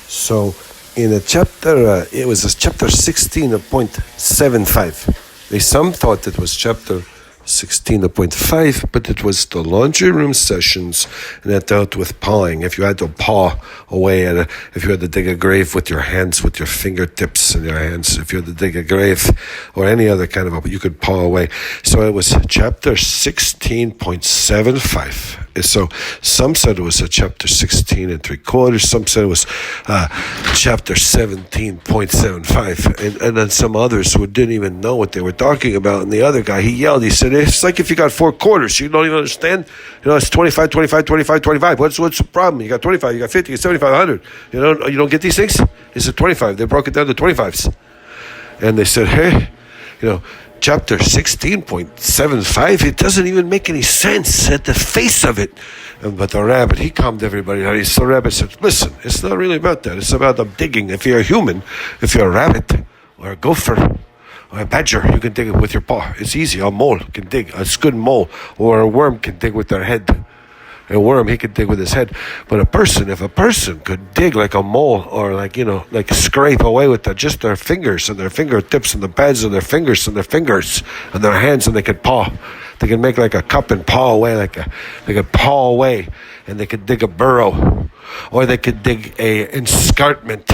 So in a chapter, it was a chapter 16.75. Some thought it was chapter 16.5, but it was the laundry room sessions, and that dealt with pawing. If you had to paw away if you had to dig a grave with your hands, with your fingertips in your hands, if you had to dig a grave or any other kind of you could paw away. So it was chapter 16.75. So some said it was a chapter 16.75. Some said it was chapter 17.75. And then some others who didn't even know what they were talking about. And the other guy, he yelled, he said, it's like if you got 4 quarters, you don't even understand. It's 25, 25, 25, 25. What's the problem? You got 25, you got 50, you got 75, 100. You don't get these things? It's a 25. They broke it down to 25s. And they said, hey, chapter 16.75, it doesn't even make any sense at the face of it. But the rabbit, he calmed everybody down. The rabbit said, listen, it's not really about that. It's about the digging. If you're a human, if you're a rabbit or a gopher or a badger, you can dig it with your paw. It's easy. A mole can dig. A good mole or a worm can dig with their head. A worm, he could dig with his head. But if a person could dig like a mole or like scrape away with just their fingers and their fingertips and the pads of their fingers and their hands, and they could paw. They could make like a cup and paw away, they could paw away, and they could dig a burrow, or they could dig a escarpment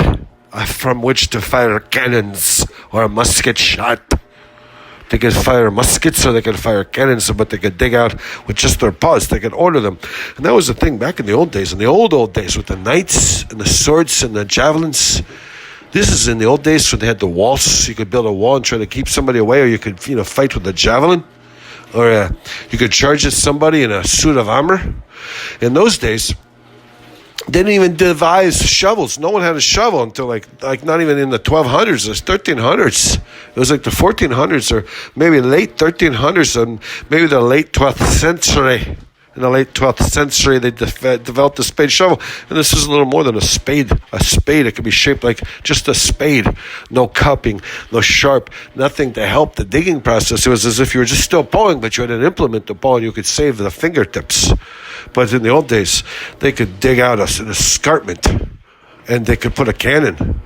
from which to fire cannons or a musket shot. They could fire muskets or they could fire cannons, but they could dig out with just their paws. They could order them. And that was the thing back in the old days, with the knights and the swords and the javelins. This is in the old days when they had the walls. You could build a wall and try to keep somebody away, or you could fight with a javelin, or you could charge at somebody in a suit of armor. In those days, they didn't even devise shovels. No one had a shovel until like not even in the 1200s or 1300s. It was like the 1400s or maybe late 1300s and maybe the late 12th century. In the late 12th century, they developed the spade shovel. And this is a little more than a spade. A spade, it could be shaped like just a spade. No cupping, no sharp, nothing to help the digging process. It was as if you were just still pawing, but you had an implement to paw and you could save the fingertips. But in the old days, they could dig out an escarpment and they could put a cannon.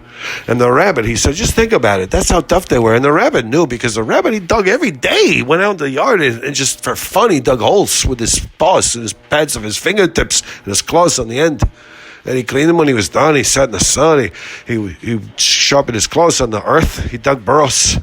And the rabbit, he said, just think about it. That's how tough they were. And the rabbit knew, because the rabbit, he dug every day. He went out in the yard and just for fun, he dug holes with his paws and his pads of his fingertips and his claws on the end. And he cleaned them when he was done. He sat in the sun. He sharpened his claws on the earth. He dug burrows.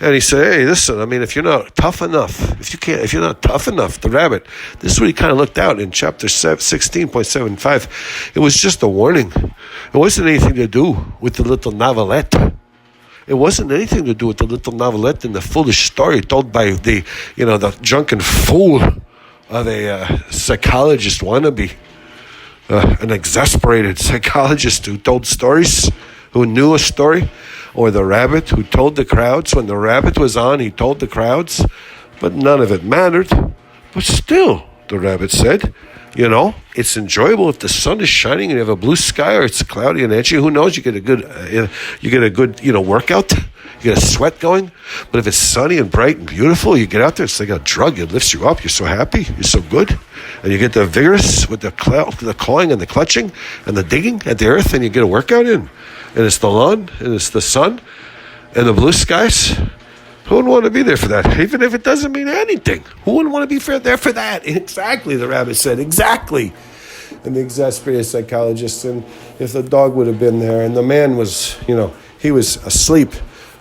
And he said, hey, listen, if you're not tough enough, if you're not tough enough, the rabbit, this is what he kind of looked out in chapter 16.75. It was just a warning. It wasn't anything to do with the little novelette. It wasn't anything to do with the little novelette and the foolish story told by the drunken fool of a psychologist wannabe, an exasperated psychologist who told stories, who knew a story. Or the rabbit who told the crowds. When the rabbit was on, he told the crowds, but none of it mattered. But still, the rabbit said, it's enjoyable if the sun is shining and you have a blue sky, or it's cloudy and edgy. Who knows? You get a good, workout. You get a sweat going. But if it's sunny and bright and beautiful, you get out there. It's like a drug. It lifts you up. You're so happy. You're so good. And you get the vigorous with the clawing and the clutching and the digging at the earth, and you get a workout in. And it's the lawn, and it's the sun, and the blue skies. Who wouldn't want to be there for that? Even if it doesn't mean anything. Who wouldn't want to be there for that? Exactly, the rabbit said. Exactly. And the exasperated psychologist, and if the dog would have been there, and the man was, he was asleep,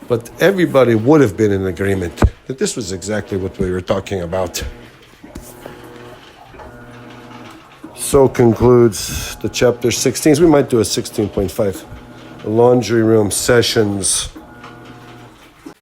but everybody would have been in agreement that this was exactly what we were talking about. So concludes the chapter 16. We might do a 16.5. Laundry room sessions.